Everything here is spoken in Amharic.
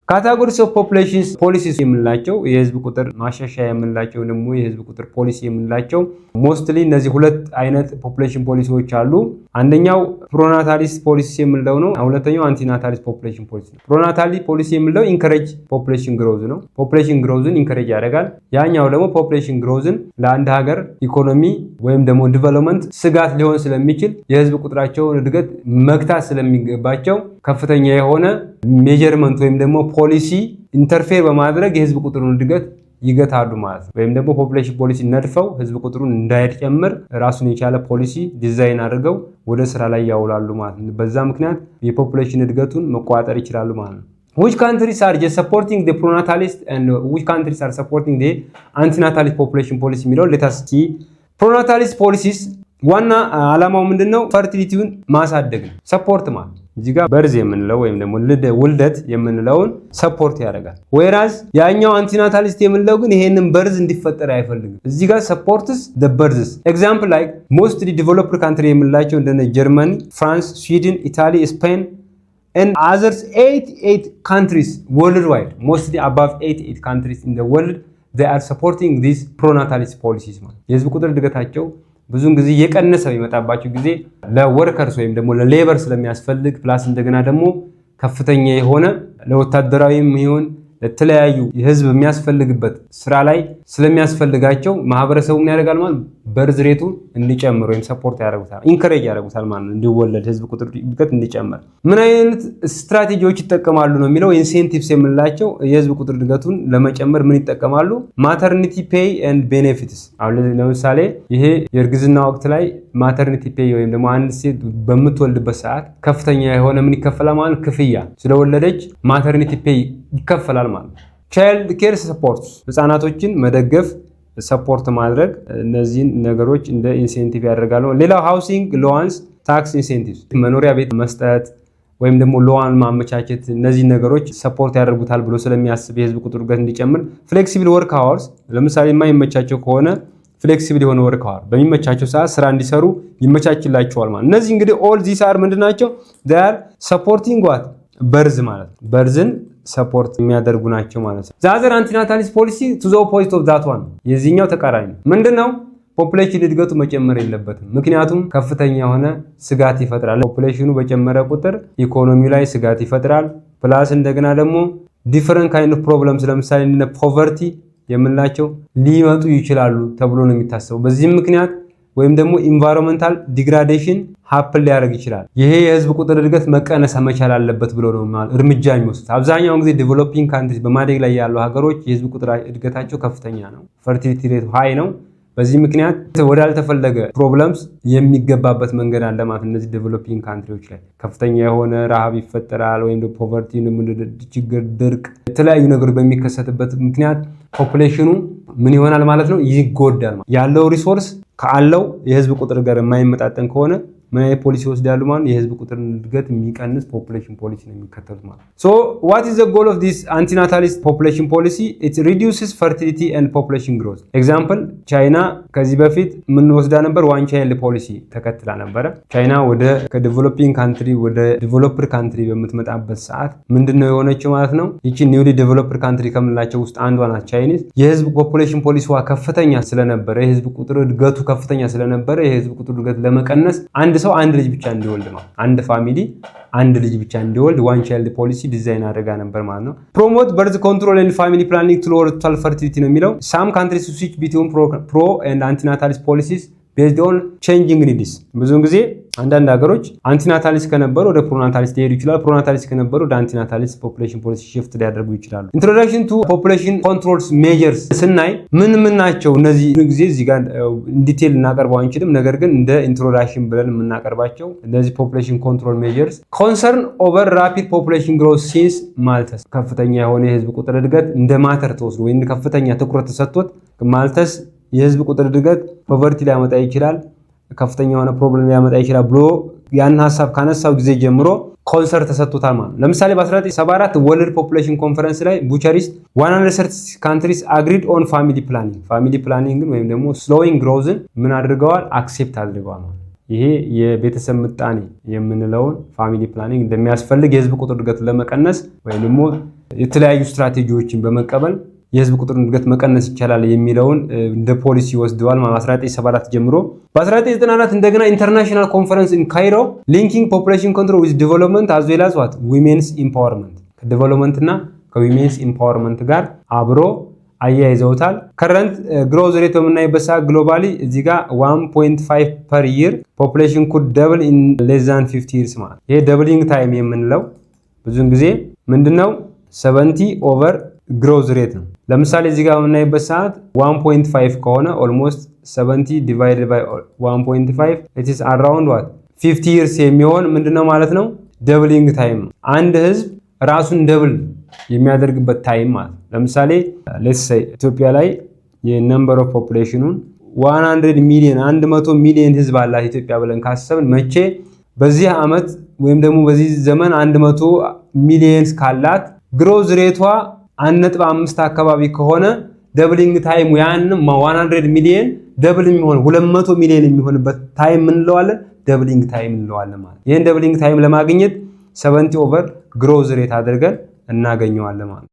ካታጎሪስ ኦፍ ፖፑሌሽንስ ፖሊሲስ የምንላቸው የህዝብ ቁጥር ማሻሻያ የምንላቸው ደግሞ የህዝብ ቁጥር ፖሊሲ የምንላቸው ሞስትሊ እነዚህ ሁለት አይነት ፖፑሌሽን ፖሊሲዎች አሉ። አንደኛው ፕሮናታሊስት ፖሊሲ የምንለው ነው። ሁለተኛው አንቲናታሊስት ፖፑሌሽን ፖሊሲ ነው። ፕሮናታሊ ፖሊሲ የምንለው ኢንከሬጅ ፖፑሌሽን ግሮዝ ነው። ፖፑሌሽን ግሮዝን ኢንከሬጅ ያደርጋል። ያኛው ደግሞ ፖፑሌሽን ግሮዝን ለአንድ ሀገር ኢኮኖሚ ወይም ደግሞ ዲቨሎፕመንት ስጋት ሊሆን ስለሚችል የህዝብ ቁጥራቸውን እድገት መግታት ስለሚገባቸው ከፍተኛ የሆነ ሜጀርመንት ወይም ደግሞ ፖሊሲ ኢንተርፌር በማድረግ የህዝብ ቁጥሩን እድገት ይገታሉ ማለት ነው። ወይም ደግሞ ፖፑሌሽን ፖሊሲ ነድፈው ህዝብ ቁጥሩን እንዳይጨምር ራሱን የቻለ ፖሊሲ ዲዛይን አድርገው ወደ ስራ ላይ ያውላሉ ማለት ነው። በዛ ምክንያት የፖፑሌሽን እድገቱን መቆጣጠር ይችላሉ ማለት ነው። Which countries are just supporting the pronatalist and which countries are supporting the antinatalist population policy የሚለው let us see. pronatalist policies ዋና ዓላማው ምንድነው? ፈርቲሊቲውን ማሳደግ ነው። ሰፖርት ማለት እዚህ ጋር በርዝ የምንለው ወይም ደግሞ ውልደት የምንለውን ሰፖርት ያደርጋል። ወይራዝ ያኛው አንቲናታሊስት የምንለው ግን ይሄንን በርዝ እንዲፈጠር አይፈልግም። እዚህ ጋር ሰፖርትስ the births example like mostly developed country የምንላቸው እንደነ ጀርመኒ፣ ፍራንስ፣ ስዊድን፣ ኢታሊ፣ ስፔን and others 88 countries worldwide mostly above 88 countries in the world they are supporting these pronatalist policies ማለት የህዝብ ቁጥር እድገታቸው ብዙን ጊዜ የቀነሰ የሚመጣባቸው ጊዜ ለወርከርስ ወይም ደግሞ ለሌበር ስለሚያስፈልግ ፕላስ እንደገና ደግሞ ከፍተኛ የሆነ ለወታደራዊም ይሁን ለተለያዩ የህዝብ የሚያስፈልግበት ስራ ላይ ስለሚያስፈልጋቸው ማህበረሰቡ ምን ያደርጋል ማለት በርዝ ሬቱ እንዲጨምር ወይም ሰፖርት ያደርጉታል ኢንከሬጅ ያደርጉታል ማለት እንዲወለድ ህዝብ ቁጥር እድገት እንዲጨምር። ምን አይነት ስትራቴጂዎች ይጠቀማሉ ነው የሚለው ኢንሴንቲቭስ የምንላቸው የህዝብ ቁጥር እድገቱን ለመጨመር ምን ይጠቀማሉ? ማተርኒቲ ፔይ ኤንድ ቤኔፊትስ። አሁን ለምሳሌ ይሄ የእርግዝና ወቅት ላይ ማተርኒቲ ፔይ ወይም ደግሞ አንድ ሴት በምትወልድበት ሰዓት ከፍተኛ የሆነ ምን ይከፈላል ማለት ክፍያ ስለወለደች ማተርኒቲ ፔይ ይከፈላል ማለት። ቻይልድ ኬር ሰፖርት ህፃናቶችን መደገፍ ሰፖርት ማድረግ እነዚህን ነገሮች እንደ ኢንሴንቲቭ ያደርጋሉ። ሌላው ሃውሲንግ ሎዋንስ ታክስ ኢንሴንቲቭስ መኖሪያ ቤት መስጠት ወይም ደግሞ ሎዋን ማመቻቸት እነዚህ ነገሮች ሰፖርት ያደርጉታል ብሎ ስለሚያስብ የህዝብ ቁጥር እድገት እንዲጨምር። ፍሌክሲብል ወርክ አወርስ ለምሳሌ የማይመቻቸው ከሆነ ፍሌክሲብል የሆነ ወርክ አወር በሚመቻቸው ሰዓት ስራ እንዲሰሩ ይመቻችላቸዋል ማለት። እነዚህ እንግዲህ ኦል ዚስ አር ምንድናቸው? they are supporting what በርዝ ማለት በርዝን ሰፖርት የሚያደርጉ ናቸው ማለት ነው። ዛዘር አንቲናታሊስት ፖሊሲ to the opposite of that one የዚህኛው ተቃራኒ ምንድነው? ፖፑሌሽን እድገቱ መጨመር የለበትም። ምክንያቱም ከፍተኛ የሆነ ስጋት ይፈጥራል። ፖፑሌሽኑ በጨመረ ቁጥር ኢኮኖሚ ላይ ስጋት ይፈጥራል። ፕላስ እንደገና ደግሞ ዲፈረንት ካይንድ ኦፍ ፕሮብለምስ ለምሳሌ እንደ ፖቨርቲ የምንላቸው ሊመጡ ይችላሉ ተብሎ ነው የሚታሰበው። በዚህም ምክንያት ወይም ደግሞ ኢንቫይሮንመንታል ዲግራዴሽን ሀፕን ሊያደርግ ይችላል። ይሄ የህዝብ ቁጥር እድገት መቀነስ መቻል አለበት ብሎ ነው እርምጃ የሚወስዱት። አብዛኛውን ጊዜ ዴቨሎፒንግ ካንትሪስ በማደግ ላይ ያሉ ሀገሮች የህዝብ ቁጥር እድገታቸው ከፍተኛ ነው፣ ፈርቲሊቲ ሬት ሃይ ነው። በዚህ ምክንያት ወዳልተፈለገ ፕሮብለምስ የሚገባበት መንገድ አለ ማለት። እነዚህ ዴቨሎፒንግ ካንትሪዎች ላይ ከፍተኛ የሆነ ረሃብ ይፈጠራል ወይም ደግሞ ፖቨርቲ ችግር፣ ድርቅ፣ የተለያዩ ነገሮች በሚከሰትበት ምክንያት ፖፑሌሽኑ ምን ይሆናል ማለት ነው? ይጎዳል። ያለው ሪሶርስ ካለው የህዝብ ቁጥር ጋር የማይመጣጠን ከሆነ ምን አይነት ፖሊሲ ወስዳሉ ማለት የህዝብ ቁጥር እድገት የሚቀንስ ፖፑሌሽን ፖሊሲ ነው የሚከተሉት ማለት። So what is the goal of this antinatalist population policy? It reduces fertility and population growth. Example ቻይና ከዚህ በፊት ምን ወስዳ ነበር? ዋን ቻይልድ ፖሊሲ ተከትላ ነበር። ቻይና ወደ ከዴቨሎፒንግ ካንትሪ ወደ ዴቨሎፕድ ካንትሪ በምትመጣበት ሰዓት ምንድነው የሆነችው ማለት ነው? ይቺ ኒውሊ ዴቨሎፕድ ካንትሪ ከምንላቸው ውስጥ አንዷ ናት ቻይኒዝ። የህዝብ ፖፑሌሽን ፖሊሲዋ ከፍተኛ ስለነበረ የህዝብ ቁጥር እድገቱ ከፍተኛ ስለነበረ የህዝብ ቁጥር እድገት ለመቀነስ አንድ ሰው አንድ ልጅ ብቻ እንዲወልድ ነው። አንድ ፋሚሊ አንድ ልጅ ብቻ እንዲወልድ ዋን ቻይልድ ፖሊሲ ዲዛይን አድርጋ ነበር ማለት ነው። ፕሮሞት በርዝ ኮንትሮል ኤንድ ፋሚሊ ፕላኒንግ ቱ ሎወር ቶታል ፈርቲሊቲ ነው የሚለው። ሳም ካንትሪስ ስዊች ቢትዊን ፕሮ ኤንድ አንቲናታሊስት ፖሊሲስ ቤዝድ ኦን ቼንጂንግ ኒድስ። ብዙውን ጊዜ አንዳንድ ሀገሮች አንቲናታሊስት ከነበሩ ወደ ፕሮናታሊስት ሊሄዱ ይችላሉ። ፕሮናታሊስት ከነበሩ ወደ አንቲናታሊስት ፖፑሌሽን ፖሊሲ ሽፍት ሊያደርጉ ይችላሉ። ኢንትሮዳክሽን ቱ ፖፑሌሽን ኮንትሮልስ ሜጀርስ ስናይ ምን ናቸው እነዚህ? ጊዜ እዚህ ጋር ዲቴል እናቀርበው አንችልም። ነገር ግን እንደ ኢንትሮዳክሽን ብለን የምናቀርባቸው እነዚህ ፖፑሌሽን ኮንትሮል ሜጀርስ ኮንሰርን ኦቨር ራፒድ ፖፑሌሽን ግሮዝ ሲንስ ማልተስ ከፍተኛ የሆነ የህዝብ ቁጥር እድገት እንደ ማተር ተወስዶ ወይም ከፍተኛ ትኩረት ተሰጥቶት ማልተስ የህዝብ ቁጥር እድገት ፖቨርቲ ሊያመጣ ይችላል፣ ከፍተኛ የሆነ ፕሮብለም ሊያመጣ ይችላል ብሎ ያን ሐሳብ ካነሳው ጊዜ ጀምሮ ኮንሰርን ተሰጥቶታል ማለት። ለምሳሌ በ1974 ወርልድ ፖፑሌሽን ኮንፈረንስ ላይ ቡቻሪስት 130 ካንትሪስ አግሪድ ኦን ፋሚሊ ፕላኒንግ ወይም ደግሞ ስሎዊንግ ግሮዝን ምን አድርገዋል? አክሴፕት አድርገዋል ማለት። ይሄ የቤተሰብ ምጣኔ የምንለውን ፋሚሊ ፕላኒንግ እንደሚያስፈልግ የህዝብ ቁጥር እድገት ለመቀነስ ወይም ደግሞ የተለያዩ ስትራቴጂዎችን በመቀበል የህዝብ ቁጥር እድገት መቀነስ ይቻላል የሚለውን እንደ ፖሊሲ ወስደዋል ማለት 1974 ጀምሮ። በ1994 እንደገና ኢንተርናሽናል ኮንፈረንስ ኢን ካይሮ ሊንኪንግ ፖፑሌሽን ኮንትሮል ዊዝ ዲቨሎፕመንት አዝ ዌል አዝ ዋት ዊሜንስ ኢምፓወርመንት ከዲቨሎፕመንት እና ከዊሜንስ ኢምፓወርመንት ጋር አብሮ አያይዘውታል። ከረንት ግሮዝ ሬት በምናይበት ሰዓት ግሎባሊ እዚህ ጋር 1.5 ፐር ይር ፖፑሌሽን ኩድ ደብል ኢን ሌስ ዛን 50 ይርስ ማለት ይሄ ደብሊንግ ታይም የምንለው ብዙውን ጊዜ ምንድነው 70 ኦቨር ግሮዝ ሬት ነው። ለምሳሌ እዚህ ጋር በምናይበት ሰዓት 1.5 ከሆነ ኦልሞስት 70 ዲቫይድድ ባይ 1.5 it is around what 50 years የሚሆን ምንድነው ማለት ነው ደብሊንግ ታይም አንድ ህዝብ ራሱን ደብል የሚያደርግበት ታይም ማለት። ለምሳሌ ሌትስ ሴይ ኢትዮጵያ ላይ የነምበር ኦፍ ፖፑሌሽኑን 100 ሚሊዮን 100 ሚሊዮን ህዝብ አላት ኢትዮጵያ ብለን ካሰብን መቼ በዚህ ዓመት ወይም ደግሞ በዚህ ዘመን 100 ሚሊዮን ካላት ግሮዝ ሬቷ 1.5 አካባቢ ከሆነ ደብሊንግ ታይሙ ያንን 100 ሚሊዮን ደብል የሚሆን 200 ሚሊዮን የሚሆንበት ታይም እንለዋለን ደብሊንግ ታይም እንለዋለን ማለት። ይሄን ደብሊንግ ታይም ለማግኘት 70 ኦቨር ግሮዝ ሬት አድርገን እናገኘዋለን ማለት።